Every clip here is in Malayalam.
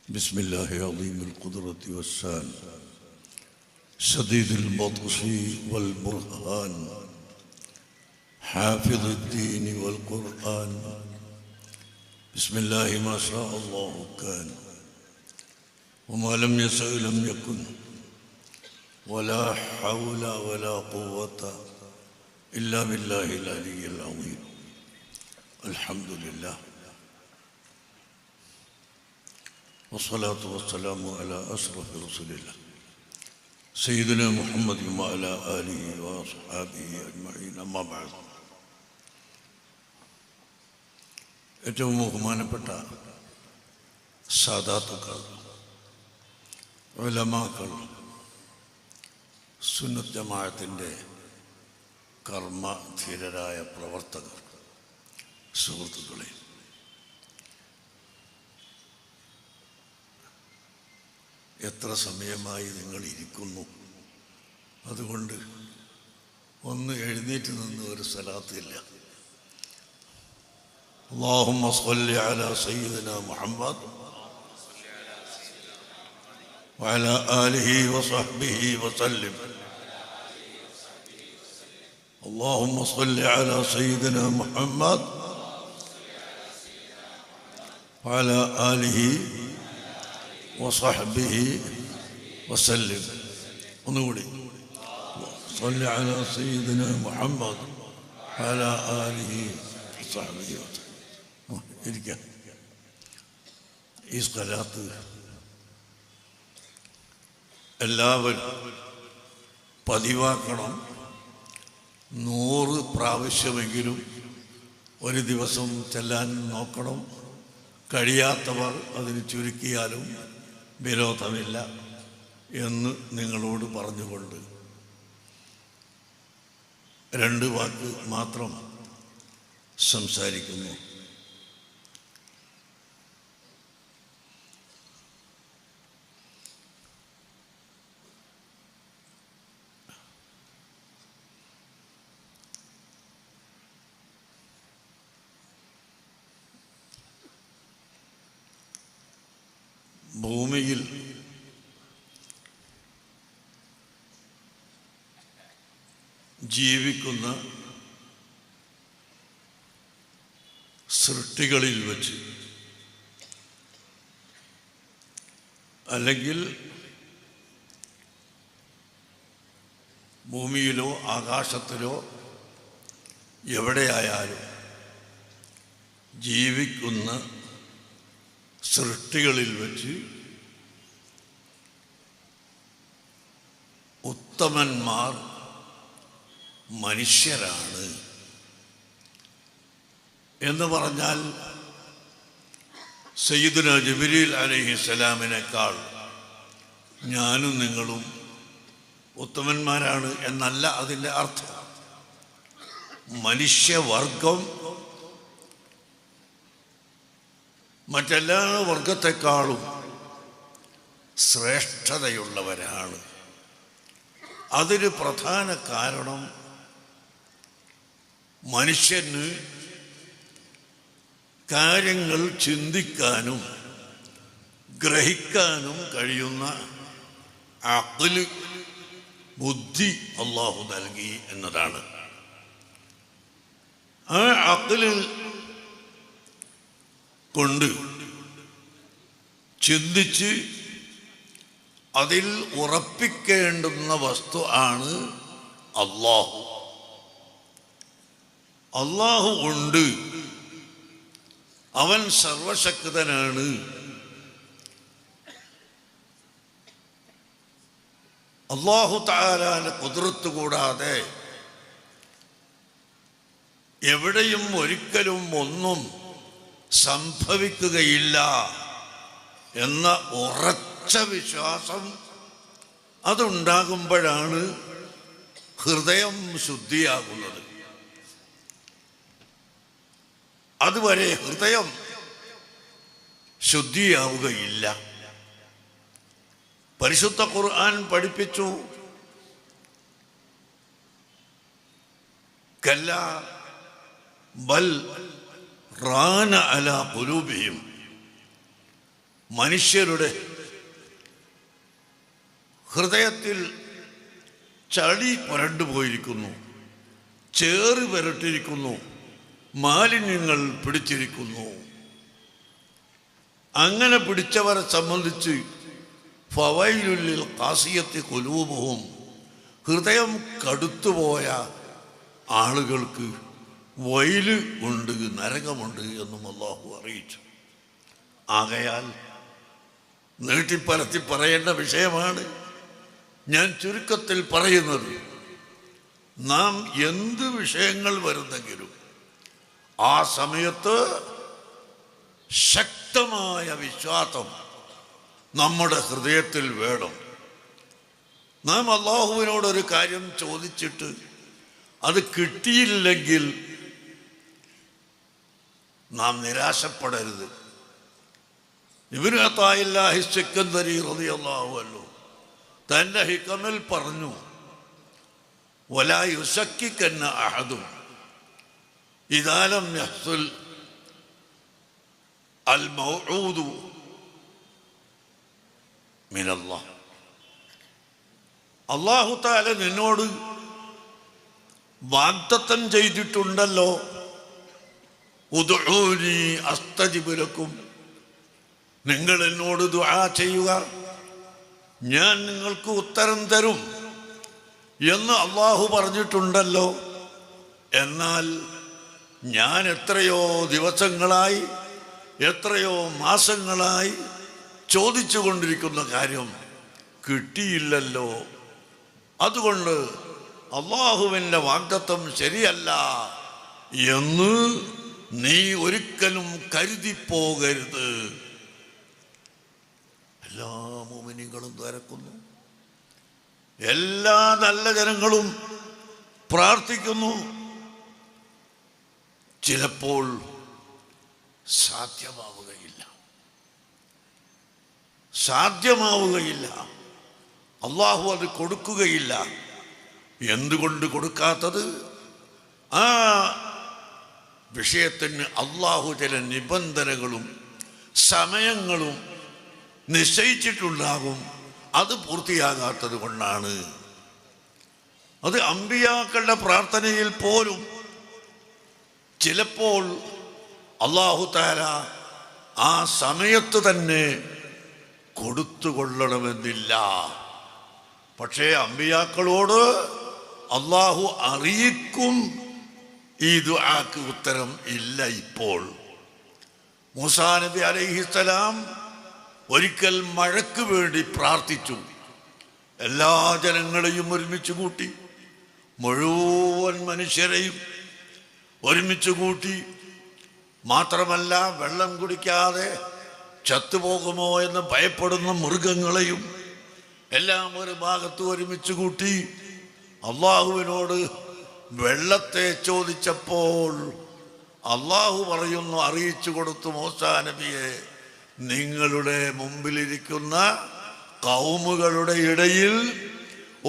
بسم الله عظيم القدرة والشان شديد البطش والبرهان حافظ الدين والقرآن بسم الله ما شاء الله كان وما لم يشأ لم يكن ولا حول ولا قوة إلا بالله العلي العظيم الحمد لله والصلاة والسلام على أشرف رسول الله سيدنا محمد وعلى آله وأصحابه أجمعين أما بعد ഏറ്റവും ബഹുമാനപ്പെട്ട സാദാത്തുക്കൾ ഉലമാക്കൾ സുന്നത്ത് ജമാഅത്തിൻ്റെ കർമ്മധീരരായ പ്രവർത്തകർ സുഹൃത്തുക്കളെ, എത്ര സമയമായി നിങ്ങൾ ഇരിക്കുന്നു? അതുകൊണ്ട് ഒന്ന് എഴുന്നേറ്റ് നിന്ന് ഒരു സലാത്തില്ല. اللهم صل على سيدنا محمد وعلى آله وصحبه وسلم. اللهم صل على سيدنا محمد وعلى آله وصحبه وسلم. ونقول صل على سيدنا محمد وعلى آله وصحبه وسلم. ഇരിക്കാം. ഈ സ്വലാത്ത് എല്ലാവരും പതിവാക്കണം. 100 പ്രാവശ്യമെങ്കിലും ഒരു ദിവസം ചെല്ലാൻ നോക്കണം. കഴിയാത്തവർ അതിന് ചുരുക്കിയാലും വിരോധമില്ല എന്ന് നിങ്ങളോട് പറഞ്ഞുകൊണ്ട് 2 വാക്ക് മാത്രം സംസാരിക്കുന്നു. ഭൂമിയിൽ ജീവിക്കുന്ന സൃഷ്ടികളിൽ വച്ച് അല്ലെങ്കിൽ ഭൂമിയിലോ ആകാശത്തിലോ എവിടെയായാലും ജീവിക്കുന്ന സൃഷ്ടികളിൽ വച്ച് ഉത്തമന്മാർ മനുഷ്യരാണ് എന്ന് പറഞ്ഞാൽ സയ്യിദുനാ ജിബ്രീൽ അലൈഹിസ്സലാമിനേക്കാൾ ഞാനും നിങ്ങളും ഉത്തമന്മാരാണ് എന്നല്ല അതിൻ്റെ അർത്ഥം. മനുഷ്യവർഗം മറ്റെല്ലാ വർഗത്തെക്കാളും ശ്രേഷ്ഠതയുള്ളവരാണ്. അതിന് പ്രധാന കാരണം മനുഷ്യന് കാര്യങ്ങൾ ചിന്തിക്കാനും ഗ്രഹിക്കാനും കഴിയുന്ന അഖ്ല്, ബുദ്ധി അല്ലാഹു നൽകി എന്നതാണ്. ആ അഖ്ല് കൊണ്ട് ചിന്തിച്ച് അതിൽ ഉറപ്പിക്കേണ്ടുന്ന വസ്തു ആണ് അല്ലാഹു. അല്ലാഹു ഉണ്ട്, അവൻ സർവശക്തനാണ്, അല്ലാഹു തആലാന്റെ ഖുദ്റത്ത് കൂടാതെ എവിടെയും ഒരിക്കലും ഒന്നും സംഭവിക്കുകയില്ല എന്ന ഉറച്ച വിശ്വാസം അതുണ്ടാകുമ്പോഴാണ് ഹൃദയം ശുദ്ധിയാകുന്നത്. അതുവരെ ഹൃദയം ശുദ്ധിയാവുകയില്ല. പരിശുദ്ധ ഖുർആൻ പഠിപ്പിച്ചു, കല്ലാ ബൽ റാന അലാ ഖുലൂബിഹിം മനുഷ്യരുടെ ഹൃദയത്തിൽ ചളി പുരണ്ടുപോയിരിക്കുന്നു, ചേറ് പുരട്ടിരിക്കുന്നു, മാലിന്യങ്ങൾ പിടിച്ചിരിക്കുന്നു. അങ്ങനെ പിടിച്ചവരെ സംബന്ധിച്ച് ഫവൈലുല്ലിൽ ഖാസിയത്തി ഖുലൂബുഹും, ഹൃദയം കടുത്തുപോയ ആളുകൾക്ക് വൈല് ഉണ്ട്, നരകമുണ്ട് എന്നും അല്ലാഹു അറിയിച്ചു. ആകയാൽ നീട്ടിപ്പരത്തി പറയേണ്ട വിഷയമാണ് ഞാൻ ചുരുക്കത്തിൽ പറയുന്നത്. നാം എന്ത് വിഷയങ്ങൾ വരുന്നെങ്കിലും ആ സമയത്ത് ശക്തമായ വിശ്വാസം നമ്മുടെ ഹൃദയത്തിൽ വേണം. നാം അല്ലാഹുവിനോടൊരു കാര്യം ചോദിച്ചിട്ട് അത് കിട്ടിയില്ലെങ്കിൽ നാം നിരാശപ്പെടരുത്. ഇബ്നു അതാഇല്ലാഹി സിക്കന്ദരി റളിയല്ലാഹു അൻഹു തൻ്റെ ഹികമിൽ പറഞ്ഞു, വലാ യുസക്കിക്കന്ന അഹദും ഇദാ ലം യഹ്സുൽ അൽ മൗഊദു മിനല്ലാഹ്. അല്ലാഹു തആല നിന്നോട് വാഗ്ദത്തം ചെയ്തിട്ടുണ്ടല്ലോ, ഉദ്ഊനി അസ്തജിബ് ലക്കും, നിങ്ങൾ എന്നോട് ദുആ ചെയ്യുക, ഞാൻ നിങ്ങൾക്ക് ഉത്തരം തരും എന്ന് അല്ലാഹു പറഞ്ഞിട്ടുണ്ടല്ലോ. എന്നാൽ ഞാൻ എത്രയോ ദിവസങ്ങളായി, എത്രയോ മാസങ്ങളായി ചോദിച്ചു കൊണ്ടിരിക്കുന്ന കാര്യം കിട്ടിയില്ലല്ലോ. അതുകൊണ്ട് അല്ലാഹുവിൻ്റെ വാഗ്ദത്തം ശരിയല്ല എന്ന് നീ ഒരിക്കലും കരുതിപ്പോകരുത്. എല്ലാ മുഅ്മിനീങ്ങളും ദ്വാരക്കുന്നു, എല്ലാ നല്ല ജനങ്ങളും പ്രാർത്ഥിക്കുന്നു. ചിലപ്പോൾ സാധ്യമാവുകയില്ല, അല്ലാഹു അത് കൊടുക്കുകയില്ല. എന്തുകൊണ്ട് കൊടുക്കാത്തത്? ആ വിഷയത്തിന് അല്ലാഹു ചില നിബന്ധനകളും സമയങ്ങളും നിശ്ചയിച്ചിട്ടുണ്ടാകും. അത് പൂർത്തിയാകാത്തത് കൊണ്ടാണ്. അത് അമ്പിയാക്കളുടെ പ്രാർത്ഥനയിൽ പോലും ചിലപ്പോൾ അല്ലാഹു തആല ആ സമയത്ത് തന്നെ കൊടുത്തുകൊള്ളണമെന്നില്ല. പക്ഷേ അമ്പിയാക്കളോട് അല്ലാഹു അറിയിക്കും ഈ ദുആക്ക് ഉത്തരം ഇല്ല ഇപ്പോൾ. മൂസാ നബി അലൈഹിസ്സലാം ഒരിക്കൽ മഴയ്ക്ക് വേണ്ടി പ്രാർത്ഥിച്ചു. എല്ലാ ജനങ്ങളെയും ഒരുമിച്ച് കൂട്ടി, മുഴുവൻ മനുഷ്യരെയും ഒരുമിച്ച് കൂട്ടി. മാത്രമല്ല, വെള്ളം കുടിക്കാതെ ചത്തുപോകുമോ എന്ന് ഭയപ്പെടുന്ന മൃഗങ്ങളെയും എല്ലാം ഒരു ഭാഗത്ത് ഒരുമിച്ച് കൂട്ടി അള്ളാഹുവിനോട് വെള്ളത്തെ ചോദിച്ചപ്പോൾ അള്ളാഹു പറയുന്നു, അറിയിച്ചു കൊടുത്തു മൂസാ നബിയെ, നിങ്ങളുടെ മുമ്പിലിരിക്കുന്ന കൗമുകളുടെ ഇടയിൽ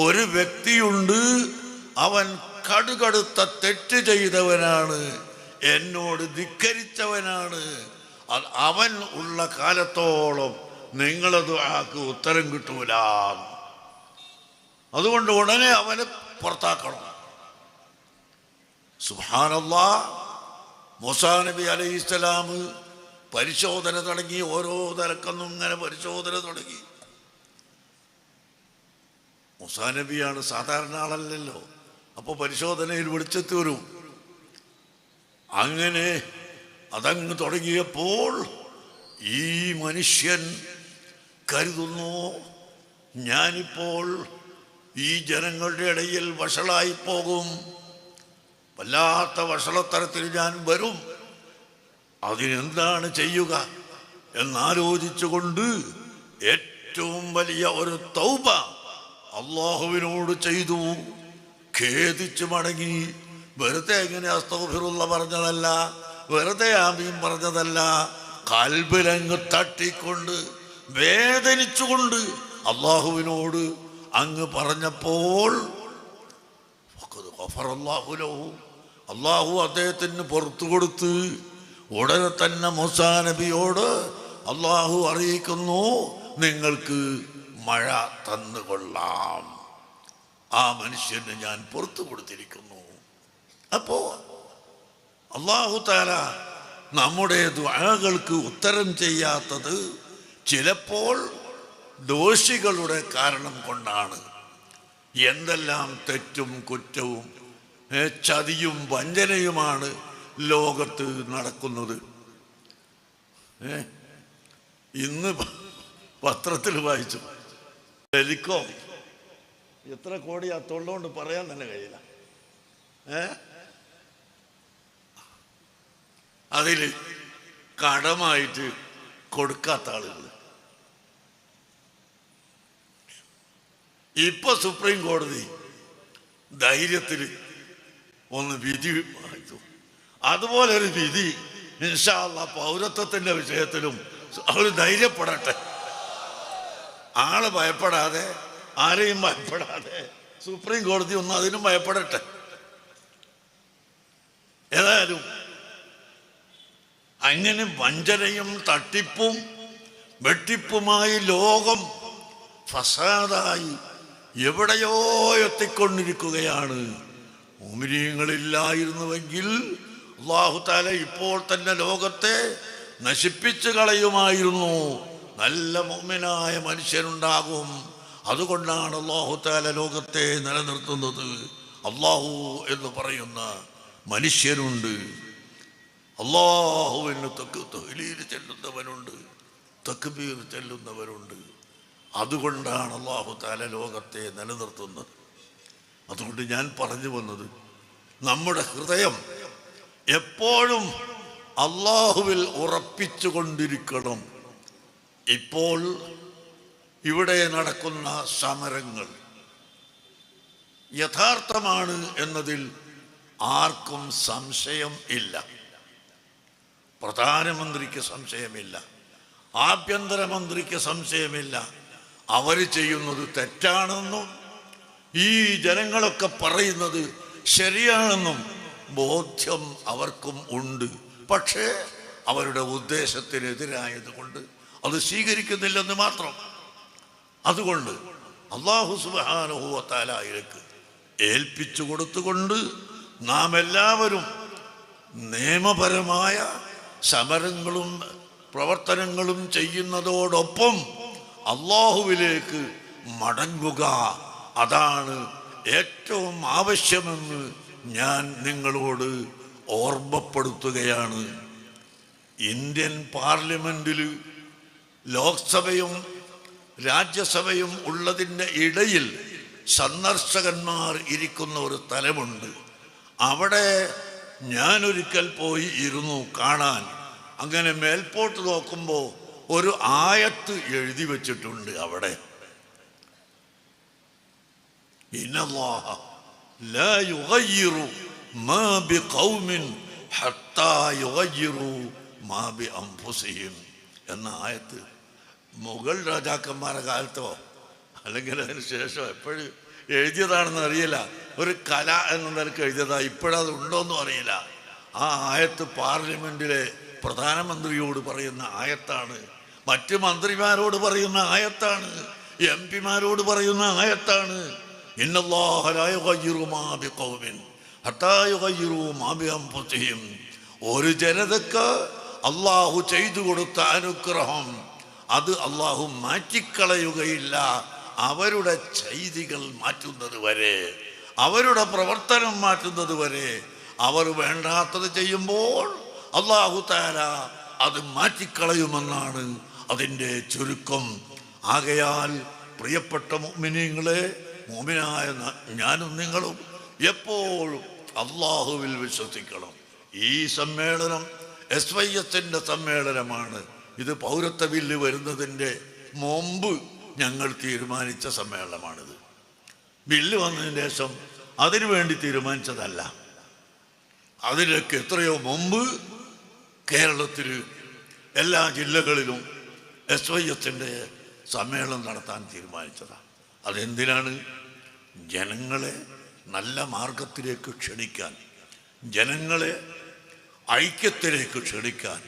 ഒരു വ്യക്തിയുണ്ട്, അവൻ കടുകടുത്ത തെറ്റ് ചെയ്തവനാണ്, എന്നോട് ധിക്കരിച്ചവനാണ്. അവൻ ഉള്ള കാലത്തോളം നിങ്ങളത് ആക്ക് ഉത്തരം കിട്ടൂല. അതുകൊണ്ട് ഉടനെ അവനെ പുറത്താക്കണം. സുബ്ഹാനല്ലാഹ്. മൂസാ നബി അലൈഹിസ്സലാം പരിശോധന തുടങ്ങി, ഓരോ തലക്കൊന്നും ഇങ്ങനെ പരിശോധന തുടങ്ങി. മൂസാ നബിയാണ്, സാധാരണ ആളല്ലല്ലോ. അപ്പോൾ പരിശോധനയിൽ വെളിച്ചത്ത് വരും. അങ്ങനെ അതങ്ങ് തുടങ്ങിയപ്പോൾ ഈ മനുഷ്യൻ കരുതുന്നു, ഞാനിപ്പോൾ ഈ ജനങ്ങളുടെ ഇടയിൽ വഷളായി പോകും, വല്ലാത്ത വഷളത്തരത്തിൽ ഞാൻ വരും, അതിനെന്താണ് ചെയ്യുക എന്നാലോചിച്ചുകൊണ്ട് ഏറ്റവും വലിയ ഒരു തൗബ അള്ളാഹുവിനോട് ചെയ്തു. ഖേദിച്ചു മടങ്ങി. വെറുതെ എങ്ങനെ അസ്തഗ്ഫിറുല്ലാഹ് പറഞ്ഞതല്ല, വെറുതെ ആമീൻ പറഞ്ഞതല്ല, കൽബിലങ്ങ് തട്ടിക്കൊണ്ട് വേദനിച്ചുകൊണ്ട് അള്ളാഹുവിനോട് അങ്ങ് പറഞ്ഞപ്പോൾ അള്ളാഹു അദ്ദേഹത്തിന് പുറത്തു കൊടുത്ത് ഉടനെ തന്നെ മൂസാ നബിയോട് അള്ളാഹു അറിയിക്കുന്നു, നിങ്ങൾക്ക് മഴ തന്നുകൊള്ളാം. ആ മനുഷ്യന് ഞാൻ പുറത്തു കൊടുത്തിരിക്കുന്നു. അപ്പോ അള്ളാഹു തആല നമ്മുടെ ദുആകൾക്ക് ഉത്തരം ചെയ്യാത്തത് ചിലപ്പോൾ ദോഷികളുടെ കാരണം കൊണ്ടാണ്. എന്തെല്ലാം തെറ്റും കുറ്റവും ചതിയും വഞ്ചനയുമാണ് ലോകത്ത് നടക്കുന്നത്. ഇന്ന് പത്രത്തിൽ വായിച്ചു, ടെലികോം എത്ര കോടി തൊള്ളോണ്ട് പറയാൻ തന്നെ കഴിയില്ല. അതിൽ കടമായിട്ട് കൊടുക്കാത്ത ആളുകൾ. ഇപ്പൊ സുപ്രീം കോടതി ധൈര്യത്തിൽ ഒന്ന് വിധി വായിച്ചു. അതുപോലെ ഒരു വിധി ഇൻഷാ അല്ലാഹ് പൗരത്വത്തിന്റെ വിഷയത്തിലും അവർ ധൈര്യപ്പെടട്ടെ. ആള് ഭയപ്പെടാതെ, ആരെയും ഭയപ്പെടാതെ സുപ്രീം കോടതി ഒന്നും അതിനും ഭയപ്പെടട്ടെ. ഏതായാലും അങ്ങനെ വഞ്ചനയും തട്ടിപ്പും വെട്ടിപ്പുമായി ലോകം ഫസാദായി എവിടെയോ എത്തിക്കൊണ്ടിരിക്കുകയാണ്. മുഅ്മിനീങ്ങളില്ലായിരുന്നുവെങ്കിൽ അല്ലാഹു തആല ഇപ്പോൾ തന്നെ ലോകത്തെ നശിപ്പിച്ചു കളയുമായിരുന്നു. നല്ല മുഅ്മിനായ മനുഷ്യരുണ്ടാകും. അതുകൊണ്ടാണ് അല്ലാഹു തആല ലോകത്തെ നിലനിർത്തുന്നത്. അല്ലാഹു എന്ന് പറയുന്ന മനുഷ്യരുണ്ട്. അല്ലാഹുവിന് തഹ്ലീൽ ചെല്ലുന്നവരുണ്ട്, തക്ബീർ ചെല്ലുന്നവരുണ്ട്. അതുകൊണ്ടാണ് അല്ലാഹു തആല ലോകത്തെ നിലനിർത്തുന്നത്. അതുകൊണ്ട് ഞാൻ പറഞ്ഞു വന്നത്, നമ്മുടെ ഹൃദയം എപ്പോഴും അല്ലാഹുവിൽ ഉറപ്പിച്ചു കൊണ്ടിരിക്കണം. ഇപ്പോൾ ഇവിടെ നടക്കുന്ന സമരങ്ങൾ യഥാർത്ഥമാണ് എന്നതിൽ ആർക്കും സംശയം ഇല്ല. പ്രധാനമന്ത്രിക്ക് സംശയമില്ല, ആഭ്യന്തരമന്ത്രിക്ക് സംശയമില്ല. അവർ ചെയ്യുന്നത് തെറ്റാണെന്നും ഈ ജനങ്ങളൊക്കെ പറയുന്നത് ശരിയാണെന്നും ബോധ്യം അവർക്കും ഉണ്ട്. പക്ഷേ അവരുടെ ഉദ്ദേശത്തിനെതിരായത് കൊണ്ട് അത് സ്വീകരിക്കുന്നില്ലെന്ന് മാത്രം. അതുകൊണ്ട് അല്ലാഹു സുബ്ഹാനഹു വ തആലയിലേക്ക് ഏൽപ്പിച്ചു കൊടുത്തുകൊണ്ട് നാം എല്ലാവരും നിയമപരമായ സമരങ്ങളും പ്രവർത്തനങ്ങളും ചെയ്യുന്നതോടൊപ്പം അല്ലാഹുവിലേക്ക് മടങ്ങുക, അതാണ് ഏറ്റവും ആവശ്യമെന്ന് ഞാൻ നിങ്ങളോട് ഓർമ്മപ്പെടുത്തുകയാണ്. ഇന്ത്യൻ പാർലമെന്റിൽ ലോക്സഭയും രാജ്യസഭയും ഉള്ളതിൻ്റെ ഇടയിൽ സന്ദർശകന്മാർ ഇരിക്കുന്ന ഒരു സ്ഥലമുണ്ട്. അവിടെ ഞാനൊരിക്കൽ പോയി ഇരുന്നു കാണാൻ. അങ്ങനെ മേൽപോട്ട് നോക്കുമ്പോൾ ഒരു ആയത്ത് എഴുതി വച്ചിട്ടുണ്ട്. അവിടെ ഇന്നല്ലാഹ ലാ യുഗയ്യിറു മാ ബിഖൗമിൻ ഹത്താ യുഗയ്യിറു മാ ബി അൻഫുസിഹിം എന്ന ആയത്ത് മുഗൾ രാജാക്കന്മാരുടെ കാലത്തോ അല്ലെങ്കിൽ അതിന് ശേഷം എപ്പോഴും എഴുതിയതാണെന്ന് അറിയില്ല. ഒരു കല എന്ന നിലക്ക് എഴുതിയതാ. ഇപ്പോഴത് ഉണ്ടോയെന്നും അറിയില്ല. ആ ആയത്ത് പാർലമെന്റിലെ പ്രധാനമന്ത്രിയോട് പറയുന്ന ആയത്താണ്, മറ്റ് മന്ത്രിമാരോട് പറയുന്ന ആയത്താണ്, എം പിമാരോട് പറയുന്ന ആയത്താണ്. ഇന്നല്ലാഹ ലാ യുഗയ്യിറു മാ ബിഖൗമിൻ ഹത്താ യുഗയ്യിറു മാ ബി അൻഫുസിഹിം. ഒരു ജനതക്ക് അള്ളാഹു ചെയ്തു കൊടുത്ത അനുഗ്രഹം അത് അള്ളാഹു മാറ്റിക്കളയുകയില്ല. അവരുടെ ചെയ്തികൾ മാറ്റുന്നത് വരെ, അവരുടെ പ്രവർത്തനം മാറ്റുന്നത് വരെ. അവർ വേണ്ടാത്തത് ചെയ്യുമ്പോൾ അല്ലാഹു തആല അത് മാറ്റിക്കളയുമെന്നാണ് അതിൻ്റെ ചുരുക്കം. ആകയാൽ പ്രിയപ്പെട്ട മുഅ്മിനീങ്ങളെ, മുഅ്മിനായ ഞാനും നിങ്ങളും എപ്പോഴും അല്ലാഹുവിൽ വിശ്വസിക്കണം. ഈ സമ്മേളനം SYSന്റെ സമ്മേളനമാണ്. ഇത് പൗരത്വ ബില്ല് വരുന്നതിൻ്റെ മുമ്പ് ഞങ്ങൾ തീരുമാനിച്ച സമ്മേളനമാണിത്. ബില്ല് വന്നതിന് ശേഷം അതിനു വേണ്ടി തീരുമാനിച്ചതല്ല. അതിലേക്ക് എത്രയോ മുമ്പ് കേരളത്തിൽ എല്ലാ ജില്ലകളിലും SYSന്റെ സമ്മേളനം നടത്താൻ തീരുമാനിച്ചതാണ്. അതെന്തിനാണ്? ജനങ്ങളെ നല്ല മാർഗത്തിലേക്ക് ക്ഷണിക്കാൻ, ജനങ്ങളെ ഐക്യത്തിലേക്ക് ക്ഷണിക്കാൻ,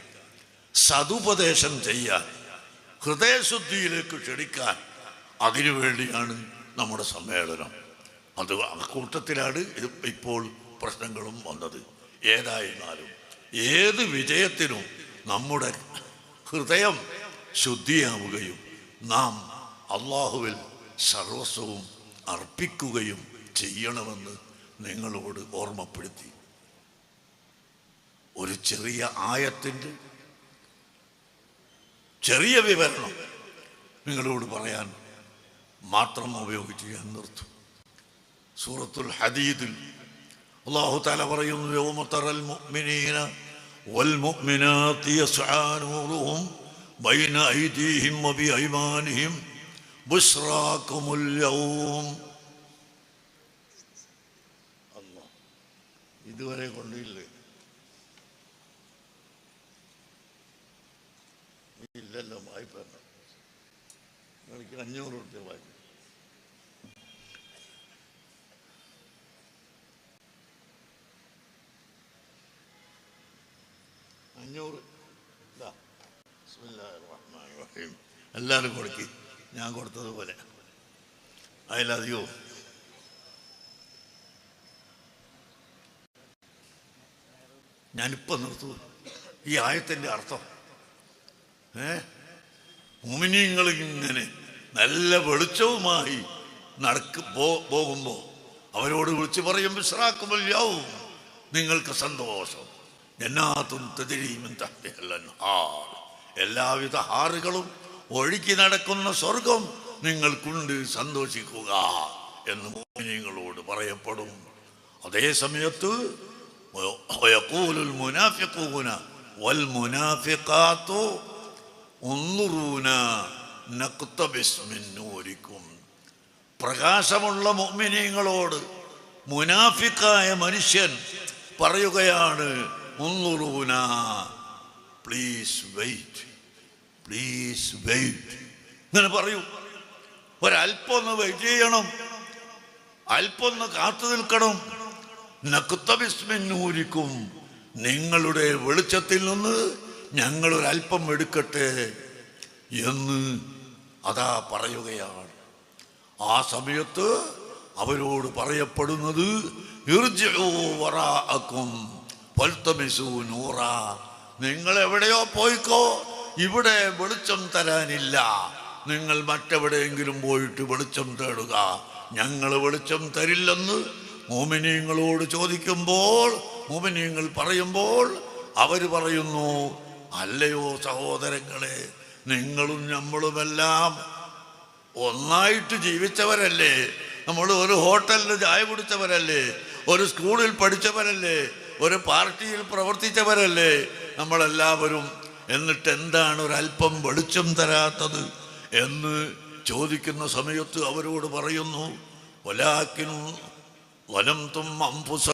സതുപദേശം ചെയ്യാൻ, ഹൃദയശുദ്ധിയിലേക്ക് ക്ഷണിക്കാൻ, അതിനുവേണ്ടിയാണ് നമ്മുടെ സമ്മേളനം. അത് കൂട്ടത്തിലാണ് ഇത് ഇപ്പോൾ പ്രശ്നങ്ങളും വന്നത്. ഏതായിരുന്നാലും ഏത് വിജയത്തിനും നമ്മുടെ ഹൃദയം ശുദ്ധിയാവുകയും നാം അള്ളാഹുവിൽ സർവസ്വവും അർപ്പിക്കുകയും ചെയ്യണമെന്ന് നിങ്ങളോട് ഓർമ്മപ്പെടുത്തി. ഒരു ചെറിയ ആയത്തിൻ്റെ ചെറിയ വിവരണം നിങ്ങളോട് പറയാൻ മാത്രം ഉപയോഗിച്ച് ഞാൻ നിർത്തും. സൂറത്തുൽ ഹദീദിൽ അല്ലാഹു തആല പറയുന്നു, യൗമ തറൽ മുഅ്മിനീന വൽ മുഅ്മിനാതി യസ്ആ നൂറുഹും ബൈന ഐദീഹിം വബിഐമാനിഹിം ബുശ്റാകുമുൽ യൗം. അല്ലാഹ് ഇതുവരെ കൊണ്ടില്ലേ? ഇല്ലല്ലോ, വായ്പ എനിക്ക് 500 രൂപ വായ്പ. എല്ലാവരും കൊടുക്കി, ഞാൻ കൊടുത്തതുപോലെ അതിലധികോ. ഞാനിപ്പോൾ നിർത്തൂ. ഈ ആയത്തിൻ്റെ അർത്ഥം മുഅ്മിനീങ്ങൾ ഇങ്ങനെ നല്ല വെളിച്ചവുമായി പോകുമ്പോൾ അവരോട് വിളിച്ച് പറയും, ബിശ്റാകുമുൽ യൗം, നിങ്ങൾക്ക് സന്തോഷം. ജന്നാത്തുൻ തജ്രി മിൻ തഹ്തിഹൽ അൻഹാർ, എല്ലാവിധ ഹാറുകളും ഒഴുകി നടക്കുന്ന സ്വർഗം നിങ്ങൾക്കുണ്ട്, സന്തോഷിക്കുക എന്ന് മുഅ്മിനീങ്ങളോട് പറയപ്പെടും. അതേ സമയത്ത് വയഖൂലുൽ മുനാഫിഖൂന വൽ മുനാഫിഖാതു ഉൻദുറൂന നഖ്തബിസ് മിൻ നൂരിക്കും, പ്രകാശമുള്ള മുഅ്മിനീങ്ങളോട് മുനാഫിക്കായ മനുഷ്യൻ പറയുകയാണ്, ഉൻദുറൂന, പ്ലീസ് വെയിറ്റ്, പ്ലീസ് വെയിറ്റ്. ഇങ്ങനെ പറയൂ, ഒരല്പം ഒന്ന് വെയിറ്റ് ചെയ്യണം, അല്പം ഒന്ന് കാത്തു നിൽക്കണം. നഖ്തബിസ് മിൻ നൂരിക്കും, നിങ്ങളുടെ വെളിച്ചത്തിൽ നിന്ന് ഞങ്ങളൊരല്പം എടുക്കട്ടെ എന്ന് അതാ പറയുകയാണ്. ആ സമയത്ത് അവരോട് പറയപ്പെടുന്നത്, ഇർജിഉ വറാഅക്കും ഫൽതമിസൂ നൂറാ, നിങ്ങൾ എവിടെയോ പോയിക്കോ, ഇവിടെ വെളിച്ചം തരാനില്ല, നിങ്ങൾ മറ്റെവിടെയെങ്കിലും പോയിട്ട് വെളിച്ചം തേടുക, ഞങ്ങൾ വെളിച്ചം തരില്ലെന്ന് മുഅ്മിനീങ്ങളോട് ചോദിക്കുമ്പോൾ, മുഅ്മിനീങ്ങൾ പറയുമ്പോൾ അവർ പറയുന്നു, അല്ലയോ സഹോദരങ്ങളെ, നിങ്ങളും നമ്മളുമെല്ലാം ഒന്നായിട്ട് ജീവിച്ചവരല്ലേ, നമ്മൾ ഒരു ഹോട്ടലിൽ ചായ കുടിച്ചവരല്ലേ, ഒരു സ്കൂളിൽ പഠിച്ചവരല്ലേ, ഒരു പാർട്ടിയിൽ പ്രവർത്തിച്ചവരല്ലേ നമ്മളെല്ലാവരും. എന്നിട്ട് എന്താണ് ഒരല്പം വെളിച്ചം തരാത്തത് എന്ന് ചോദിക്കുന്ന സമയത്ത് അവരോട് പറയുന്നു, വലാകിൻ വലംതും അൻഫുസ